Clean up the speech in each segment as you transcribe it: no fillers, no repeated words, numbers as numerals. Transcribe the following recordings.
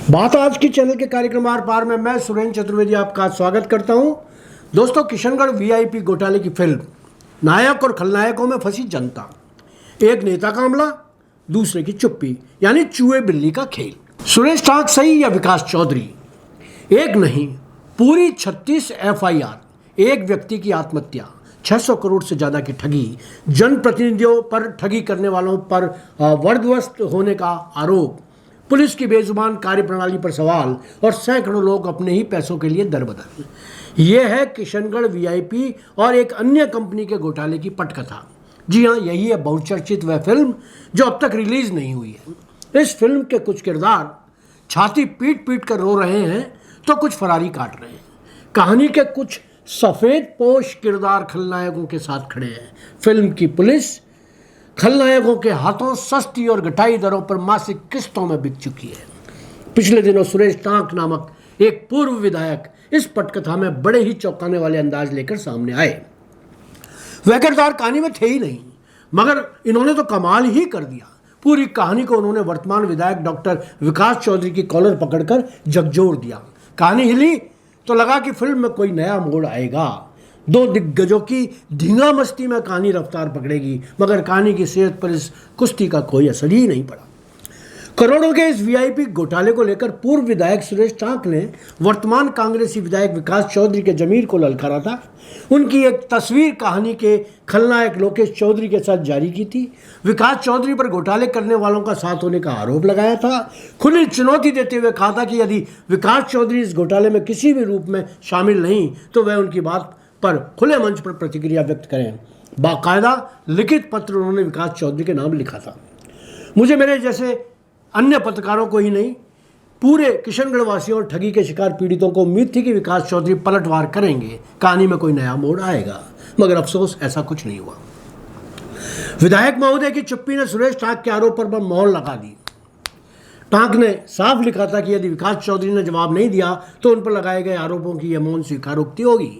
बात आज की चैनल के कार्यक्रम आर पार में मैं सुरेंद्र चतुर्वेदी आपका स्वागत करता हूं। दोस्तों, किशनगढ़ वीआईपी घोटाले की फिल्म नायक और खलनायकों में फंसी जनता, एक नेता का हमला, दूसरे की चुप्पी, यानी चूहे बिल्ली का खेल। सुरेश टाक सही या विकास चौधरी? एक नहीं, पूरी 36 एफआईआर, एक व्यक्ति की आत्महत्या, 600 करोड़ से ज्यादा की ठगी, जनप्रतिनिधियों पर ठगी करने वालों पर वर्दवस्त होने का आरोप, पुलिस की बेजुबान कार्यप्रणाली पर सवाल और सैकड़ों लोग अपने ही पैसों के लिए दरबदर। यह है किशनगढ़ वीआईपी और एक अन्य कंपनी के घोटाले की पटकथा। जी हाँ, यही है बहुचर्चित वह फिल्म जो अब तक रिलीज नहीं हुई है। इस फिल्म के कुछ किरदार छाती पीट पीट कर रो रहे हैं तो कुछ फरारी काट रहे हैं। कहानी के कुछ सफेद पोश किरदार खलनायकों के साथ खड़े हैं। फिल्म की पुलिस खलनायकों के हाथों सस्ती और घटाई दरों पर मासिक किस्तों में बिक चुकी है। पिछले दिनों सुरेश टाक नामक एक पूर्व विधायक इस पटकथा में बड़े ही चौंकाने वाले अंदाज लेकर सामने आए। वह किरदार कहानी में थे ही नहीं, मगर इन्होंने तो कमाल ही कर दिया। पूरी कहानी को उन्होंने वर्तमान विधायक डॉक्टर विकास चौधरी की कॉलर पकड़कर झकझोर दिया। कहानी हिली तो लगा कि फिल्म में कोई नया मोड़ आएगा। दो दिग्गजों की धींगा मस्ती में कहानी रफ्तार पकड़ेगी, मगर कहानी की सेहत पर इस कुश्ती का कोई असर ही नहीं पड़ा। करोड़ों के इस वीआईपी घोटाले को लेकर पूर्व विधायक सुरेश टाक ने वर्तमान कांग्रेसी विधायक विकास चौधरी के जमीर को ललकारा था। उनकी एक तस्वीर कहानी के खलनायक लोकेश चौधरी के साथ जारी की थी। विकास चौधरी पर घोटाले करने वालों का साथ होने का आरोप लगाया था। खुली चुनौती देते हुए कहा था कि यदि विकास चौधरी इस घोटाले में किसी भी रूप में शामिल नहीं तो वह उनकी बात पर खुले मंच पर प्रतिक्रिया व्यक्त करें। बाकायदा लिखित पत्र उन्होंने विकास चौधरी के नाम लिखा था। मुझे, मेरे जैसे अन्य पत्रकारों को ही नहीं, पूरे किशनगढ़ वासियों और ठगी के शिकार पीड़ितों को उम्मीद थी कि विकास चौधरी पलटवार करेंगे, कहानी में कोई नया मोड़ आएगा, मगर अफसोस ऐसा कुछ नहीं हुआ। विधायक महोदय की चुप्पी ने सुरेश टाक के आरोप पर मोहर लगा दी। टाक ने साफ लिखा था कि यदि विकास चौधरी ने जवाब नहीं दिया तो उन पर लगाए गए आरोपों की यह मौन स्वीकारोक्ति होगी।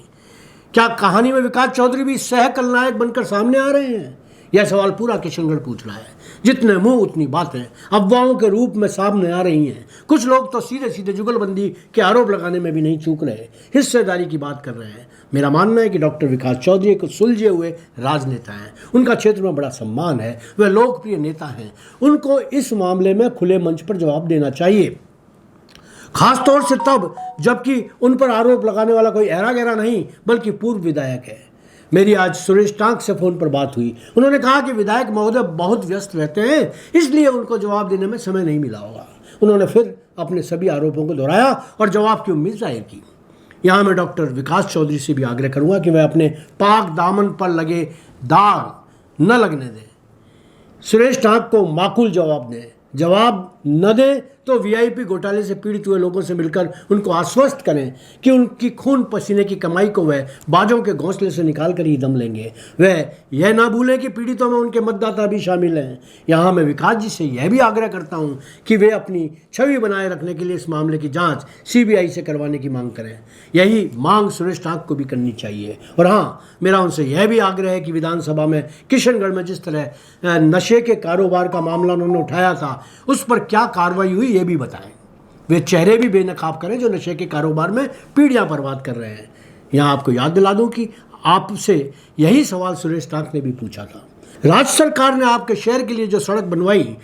क्या कहानी में विकास चौधरी भी सह कलनायक बनकर सामने आ रहे हैं? यह सवाल पूरा किशनगढ़ पूछ रहा है। जितने मुंह उतनी बातें अफवाहों के रूप में सामने आ रही हैं। कुछ लोग तो सीधे सीधे जुगलबंदी के आरोप लगाने में भी नहीं चूक रहे, हिस्सेदारी की बात कर रहे हैं। मेरा मानना है कि डॉक्टर विकास चौधरी एक सुलझे हुए राजनेता हैं। उनका क्षेत्र में बड़ा सम्मान है, वह लोकप्रिय नेता हैं। उनको इस मामले में खुले मंच पर जवाब देना चाहिए, खासतौर से तब जबकि उन पर आरोप लगाने वाला कोई ऐरा गहरा नहीं बल्कि पूर्व विधायक है। मेरी आज सुरेश टाक से फोन पर बात हुई। उन्होंने कहा कि विधायक महोदय बहुत व्यस्त रहते हैं, इसलिए उनको जवाब देने में समय नहीं मिला होगा। उन्होंने फिर अपने सभी आरोपों को दोहराया और जवाब की उम्मीद जाहिर की। यहाँ मैं डॉक्टर विकास चौधरी से भी आग्रह करूँगा कि वह अपने पाक दामन पर लगे दाग न लगने दें। सुरेश टाक को माकूल जवाब दें। जवाब न दें तो वीआईपी घोटाले से पीड़ित हुए लोगों से मिलकर उनको आश्वस्त करें कि उनकी खून पसीने की कमाई को वह बाजों के घोंसले से निकाल कर ही दम लेंगे। वह यह ना भूलें कि पीड़ितों में उनके मतदाता भी शामिल हैं। यहाँ मैं विकास जी से यह भी आग्रह करता हूँ कि वे अपनी छवि बनाए रखने के लिए इस मामले की जांच सीबीआई से करवाने की मांग करें। यही मांग सुरेश टाक को भी करनी चाहिए। और हाँ, मेरा उनसे यह भी आग्रह है कि विधानसभा में किशनगढ़ में जिस तरह नशे के कारोबार का मामला उन्होंने उठाया था, उस पर क्या कार्रवाई हुई ये भी बताएं। वे चेहरे भी बेनकाब करें जो नशे के कारोबार में पीढ़ियां बर्बाद कर रहे हैं। यहाँ आपको याद दिला दूं कि आपसे यही सवाल सुरेश टाक ने भी पूछा था। राज्य सरकार ने आपके शहर के लिए जो सड़क बनवाई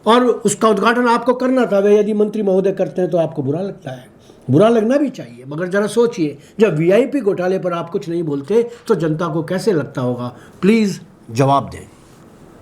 और उसका उद्घाटन आपको करना था, वह यदि मंत्री महोदय करते हैं तो आपको बुरा लगता है। बुरा लगना भी चाहिए, मगर जरा सोचिए, जब वीआईपी घोटाले पर आप कुछ नहीं बोलते तो जनता को कैसे लगता होगा? प्लीज जवाब दें।